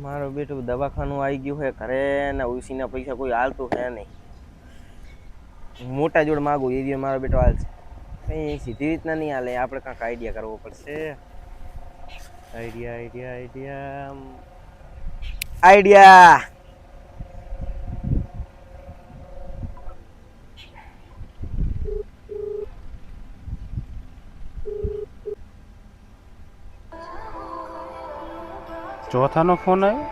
મારો બેટો દવાખાનું આવી ગયું હે ઘરે ને ઉસીના પૈસા કોઈ હાલતું હે નહીં. મોટા જોડ માગું એ મારો બેટો હાલ છે. કઈ સીધી રીતના નહીં હાલે, આપણે કાંઈક આઈડિયા કરવો પડશે. આઈડિયા ચોથાનો ફોન આવ્યો.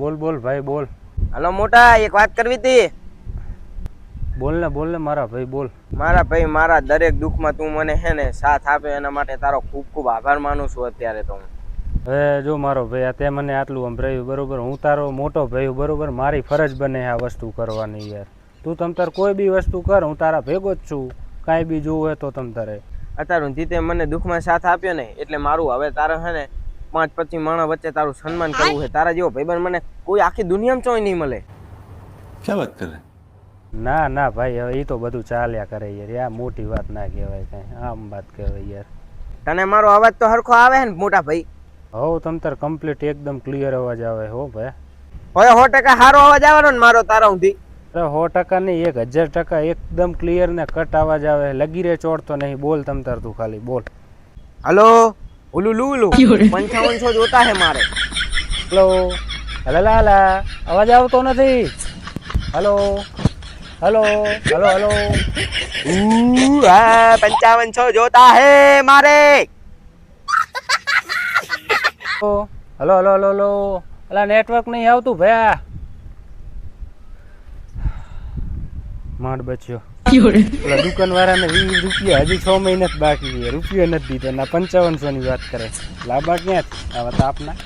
બોલ બોલ ભાઈ બોલ. હાલો મોટા, એક વાત કરવી હતી. બોલ ને મારા ભાઈ બોલ. મારા ભાઈ, મારા દરેક દુઃખમાં તું મને હે ને સાથ આપે એના માટે તારો ખૂબ ખૂબ આભાર માનું છું અત્યારે તો હું. હવે જો મારો ભાઈ, તે મને આટલું સંભળાયું બરોબર, હું તારો મોટો ભાઈ બરોબર, મારી ફરજ બને આ વસ્તુ કરવાની યાર. તું તમ તાર કોઈ બી વસ્તુ કર, હું તારા ભેગો જ છું. કાંઈ બી જોવું હોય તો તમ તારે. અત્યારે જીતે મને દુઃખમાં સાથ આપ્યો ને એટલે મારું હવે તારે હે ને 5-25 માણસ વચ્ચે તારું સન્માન કરવું છે. તારા જેવો ભાઈબંધ મને કોઈ આખી દુનિયામાં ચોય નહીં મળે. ક્યાં વાત કરે? ના ભાઈ, હવે એ તો બધું ચાલ્યા કરે યાર. આ મોટી વાત ના કહેવાય, કાંઈ આમ વાત કહેવાય યાર. તને મારો અવાજ તો હરખો આવે ને મોટા ભાઈ? હો તમ તાર કમ્પ્લીટ એકદમ ક્લિયર અવાજ આવે હો ભાઈ. હવે 100% સારો અવાજ આવવાનો ને મારો તારા ઊંધી? 100% નહીં, 1000% એકદમ ક્લિયર ને કટ અવાજ આવે. લગીરે ચોડતો નહીં. બોલ તમ તાર, તું ખાલી બોલ. હલો ઉલુ લુલુ 5500 જોતા હે મારે. હલો હલા અવાજ આવતો નથી. હલો હલો હલો હલો 5500 જોતા હે મારે. હલો હલો હલો હલો અલા નેટવર્ક નહીં આવતું ભયા. માંડ બચ્યો. ઓલા દુકાન વાળાને 20 રૂપિયા હજી 6 મહિના જ બાકી છે. રૂપિયો નથી દીધો ના 5500 ની વાત કરે. લાંબા ક્યાં આવા તાપના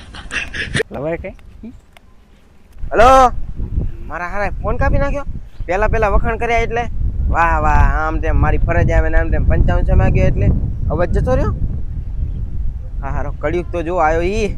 લવાય કઈ? હલો, મારા હારા ફોન કાપી નાખ્યો. પેલા વખાણ કર્યા એટલે વાહ વાહ, આમ તેમ મારી ફરજ આવે ને આમ તેમ 5500 માંગ્યો એટલે અવાજ જતો રહ્યો. હા હારો કળિયુગ તો જો આવ્યો ઈ.